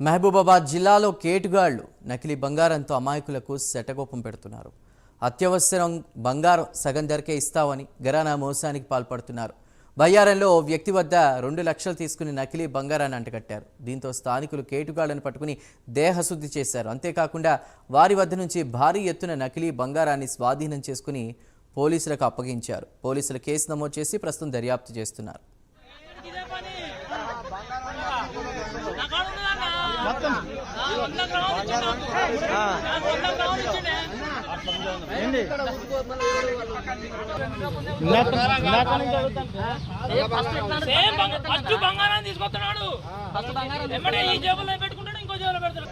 మహబూబాబాద్ జిల్లాలో కేటుగాళ్లు నకిలీ బంగారంతో అమాయకులకు శటకోపం పెడుతున్నారు. అత్యవసరం బంగారం సగం ధరకే ఇస్తామని గరానా మోసానికి పాల్పడుతున్నారు. బయ్యారంలో ఓ వ్యక్తి వద్ద 2 లక్షలు తీసుకుని నకిలీ బంగారాన్ని అంటగట్టారు. దీంతో స్థానికులు కేటుగాళ్లను పట్టుకుని దేహశుద్ధి చేశారు. అంతేకాకుండా వారి వద్ద నుంచి భారీ ఎత్తున నకిలీ బంగారాన్ని స్వాధీనం చేసుకుని పోలీసులకు అప్పగించారు. పోలీసులు కేసు నమోదు చేసి ప్రస్తుతం దర్యాప్తు చేస్తున్నారు. బంగారాన్ని తీసుకొస్తున్నాడు, ఈ జేబులో పెట్టుకుంటాడు, ఇంకో జేబులో పెడతాడు.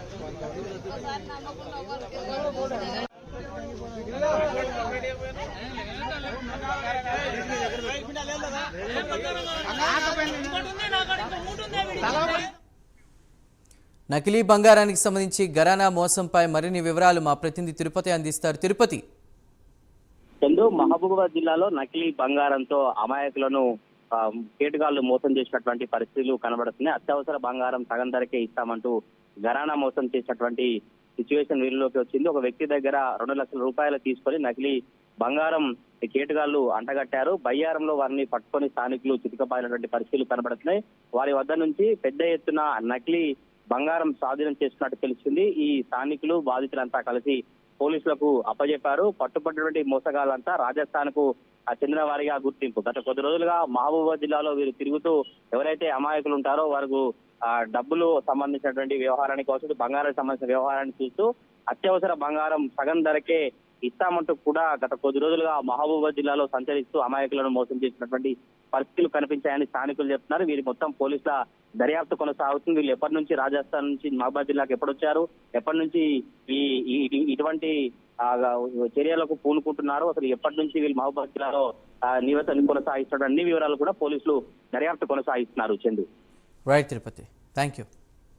నకిలీ బంగారానికి సంబంధించి గరానా మోసంపై మరిన్ని వివరాలు మా ప్రతినిధి తిరుపతి అందిస్తారు. తిరుపతి. చందు, మహబూబాబాద్ జిల్లాలో నకిలీ బంగారంతో అమాయకులను కేటుగాళ్లు మోసం చేసినటువంటి పరిస్థితులు కనబడుతున్నాయి. అత్యవసర బంగారం సగం ధరకే ఇస్తామంటూ గరానా మోసం చేసినటువంటి సిచ్యువేషన్ వీరిలోకి వచ్చింది. ఒక వ్యక్తి దగ్గర 2 లక్షల రూపాయలు తీసుకొని నకిలీ బంగారం కేటుగాళ్లు అంటగట్టారు. బయ్యారంలో వారిని పట్టుకొని స్థానికులు చితికపాయినటువంటి పరిస్థితులు కనబడుతున్నాయి. వారి వద్ద నుంచి పెద్ద ఎత్తున నకిలీ బంగారం స్వాధీనం చేస్తున్నట్టు తెలిసింది. ఈ స్థానికులు బాధితులంతా కలిసి పోలీసులకు అప్పజెప్పారు. పట్టుబడినటువంటి మోసగాళ్లంతా రాజస్థాన్ కు చెందిన వారిగా గుర్తింపు. గత కొద్ది రోజులుగా మహబూబాబాద్ జిల్లాలో వీరు తిరుగుతూ ఎవరైతే అమాయకులు ఉంటారో వారికి డబ్బులు సంబంధించినటువంటి వ్యవహారానికి కావచ్చు, బంగారానికి సంబంధించిన వ్యవహారాన్ని చూస్తూ అత్యవసర బంగారం సగం ధరకే ఇస్తామంటూ కూడా గత కొద్ది రోజులుగా మహబూబాబాద్ జిల్లాలో సంచరిస్తూ అమాయకులను మోసం చేసినటువంటి పరిస్థితులు కనిపించాయని స్థానికులు చెప్తున్నారు. వీరి మొత్తం పోలీసుల దర్యాప్తు కొనసాగుతుంది. వీళ్ళు ఎప్పటి నుంచి రాజస్థాన్ నుంచి మహబూబాబాద్ జిల్లాకు ఎప్పుడు వచ్చారు, ఎప్పటి నుంచి ఇటువంటి చర్యలకు పూనుకుంటున్నారు, అసలు ఎప్పటి నుంచి వీళ్ళు మహబూబాబాద్ జిల్లాలో నివసాన్ని కొనసాగిస్తున్న అన్ని వివరాలు కూడా పోలీసులు దర్యాప్తు కొనసాగిస్తున్నారు. Chandu. Right Tirupati, thank you.